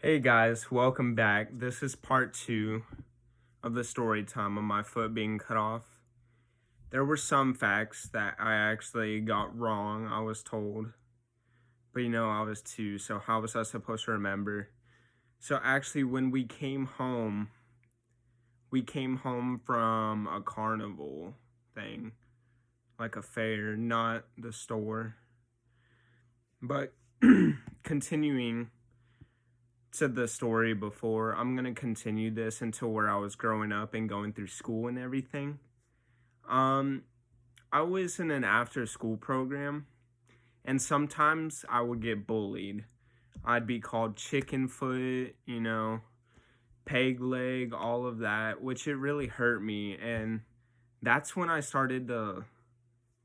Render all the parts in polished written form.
Hey guys, welcome back. This is part 2 of the story time of my foot being cut off. There were some facts that I actually got wrong, I was told. But I was 2, so how was I supposed to remember? So actually, when we came home from a carnival thing, like a fair, not the store. But continuing to the story before, I'm gonna continue this until where I was growing up and going through school and everything. Um, I was in an after school program, and sometimes I would get bullied. I'd be called chicken foot, peg leg, all of that, which it really hurt me. And that's when I started to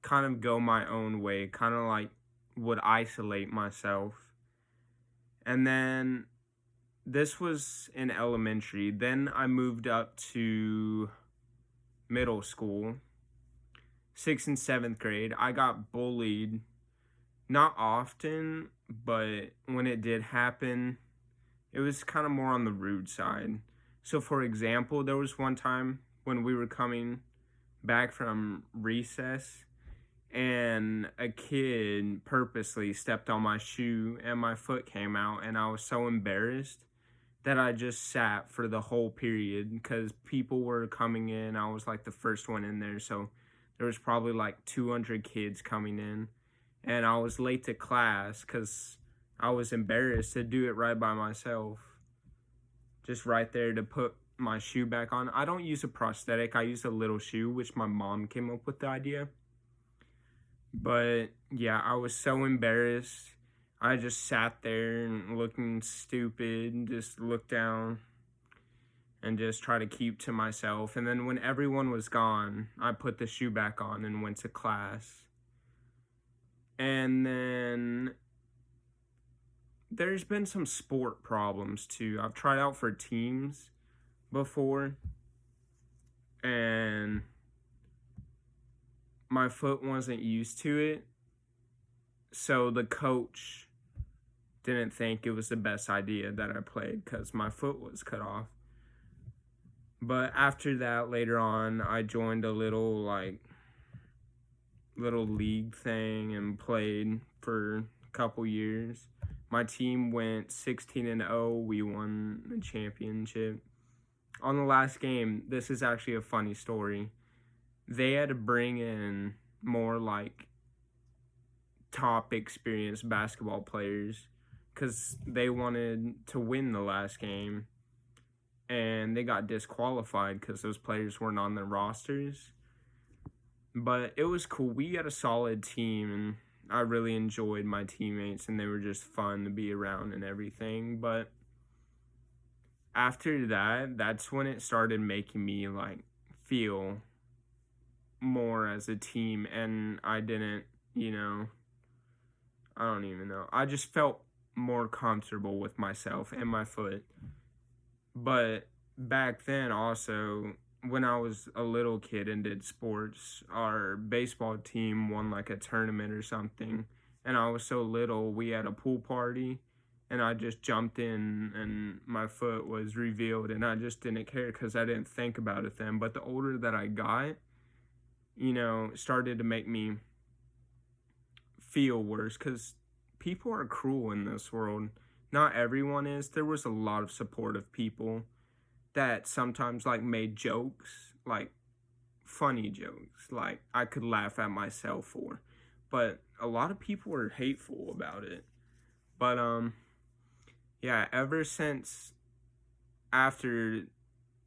kind of go my own way, kind of like would isolate myself. And then this was in elementary. Then I moved up to middle school, 6th and 7th grade. I got bullied, not often, but when it did happen, it was kind of more on the rude side. So, for example, there was one time when we were coming back from recess, and a kid purposely stepped on my shoe and my foot came out, and I was so embarrassed that I just sat for the whole period because people were coming in. I was like the first one in there, so there was probably like 200 kids coming in, and I was late to class because I was embarrassed to do it right by myself, just right there to put my shoe back on. I don't use a prosthetic, I use a little shoe, which my mom came up with the idea. But yeah, I was so embarrassed. I just sat there and looking stupid and just looked down and just try to keep to myself. And then when everyone was gone, I put the shoe back on and went to class. And then there's been some sport problems too. I've tried out for teams before, and my foot wasn't used to it. So the coach didn't think it was the best idea that I played because my foot was cut off. But after that, later on, I joined a little league thing and played for a couple years. My team went 16-0. We won the championship. On the last game, this is actually a funny story. They had to bring in more like top experienced basketball players because they wanted to win the last game, and they got disqualified because those players weren't on their rosters. But it was cool. We had a solid team, and I really enjoyed my teammates, and they were just fun to be around and everything. But after that, that's when it started making me like feel more as a team, and I didn't, I don't even know. I just felt more comfortable with myself and my foot. But back then, also, when I was a little kid and did sports, our baseball team won like a tournament or something. And I was so little, we had a pool party, and I just jumped in and my foot was revealed, and I just didn't care because I didn't think about it then. But the older that I got, started to make me feel worse because people are cruel in this world. Not everyone is. There was a lot of supportive people that sometimes like made jokes, like funny jokes, like I could laugh at myself for. But a lot of people were hateful about it. But yeah, ever since after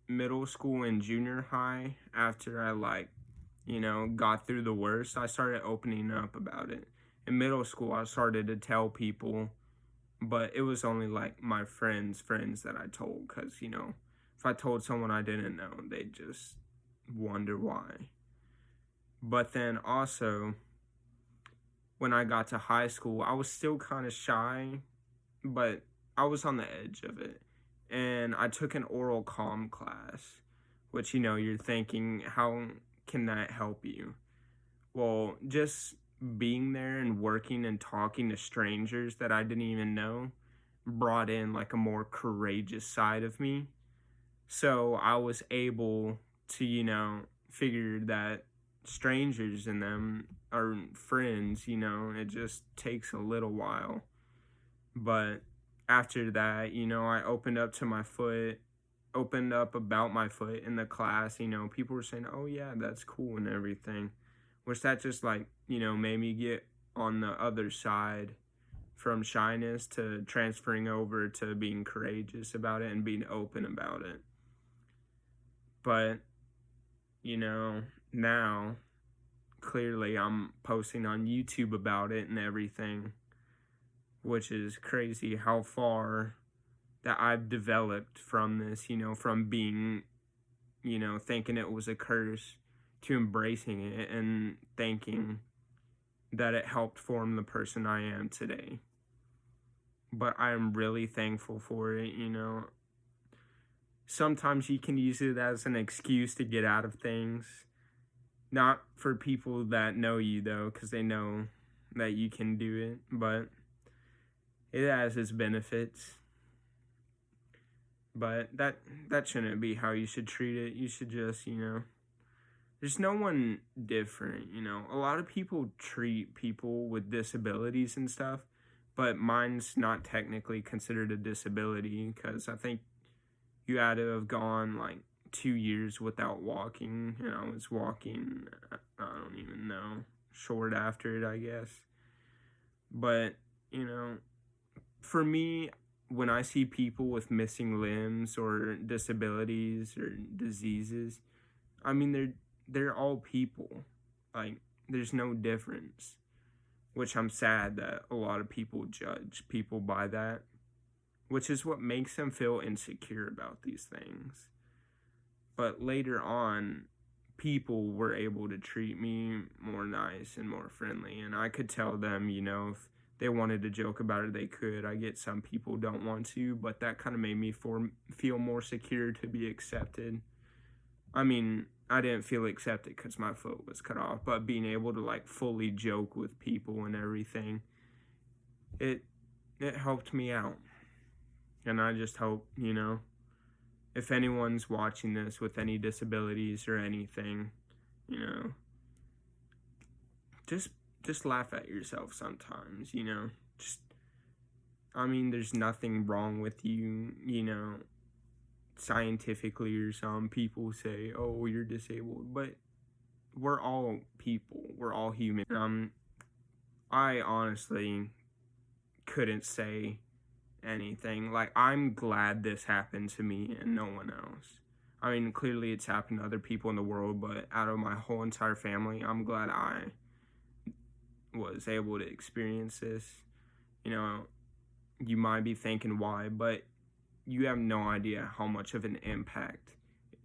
middle school and junior high, after I got through the worst, I started opening up about it. In middle school, I started to tell people, but it was only like my friends that I told, because if I told someone I didn't know, they'd just wonder why. But then also, when I got to high school, I was still kind of shy, but I was on the edge of it. And I took an oral comm class, which, you're thinking, how can that help you? Well, just being there and working and talking to strangers that I didn't even know brought in like a more courageous side of me. So I was able to, figure that strangers and them are friends, it just takes a little while. But after that, I opened up to my foot, opened up about my foot in the class. People were saying, oh, yeah, that's cool and everything, which that just like, made me get on the other side from shyness to transferring over to being courageous about it and being open about it. But, now clearly I'm posting on YouTube about it and everything, which is crazy how far that I've developed from this, from being, thinking it was a curse to embracing it and thinking that it helped form the person I am today. But I am really thankful for it, Sometimes you can use it as an excuse to get out of things. Not for people that know you, though, because they know that you can do it. But it has its benefits. But that shouldn't be how you should treat it. You should just, there's no one different, A lot of people treat people with disabilities and stuff, but mine's not technically considered a disability because I think you had to have gone like 2 years without walking, and I was walking, I don't even know, short after it, I guess. But, for me, when I see people with missing limbs or disabilities or diseases, I mean, they're all people. Like, there's no difference, which I'm sad that a lot of people judge people by that, which is what makes them feel insecure about these things. But later on, people were able to treat me more nice and more friendly, and I could tell them, if they wanted to joke about it, they could. I get some people don't want to, but that kind of made me feel more secure to be accepted. I mean, I didn't feel accepted because my foot was cut off, but being able to like fully joke with people and everything, it helped me out. And I just hope, if anyone's watching this with any disabilities or anything, just laugh at yourself sometimes, there's nothing wrong with you, scientifically, or some people say, oh, you're disabled, but we're all people, we're all human. I honestly couldn't say anything. Like, I'm glad this happened to me and no one else. I mean, clearly it's happened to other people in the world, but out of my whole entire family, I'm glad I was able to experience this. You might be thinking why, but you have no idea how much of an impact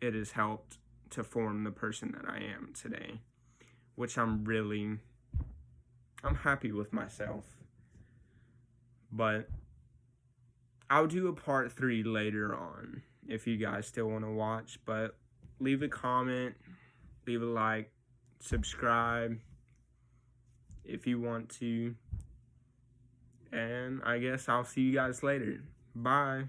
it has helped to form the person that I am today, which I'm happy with myself. But I'll do a part 3 later on if you guys still want to watch, but leave a comment, leave a like, subscribe if you want to, and I guess I'll see you guys later. Bye.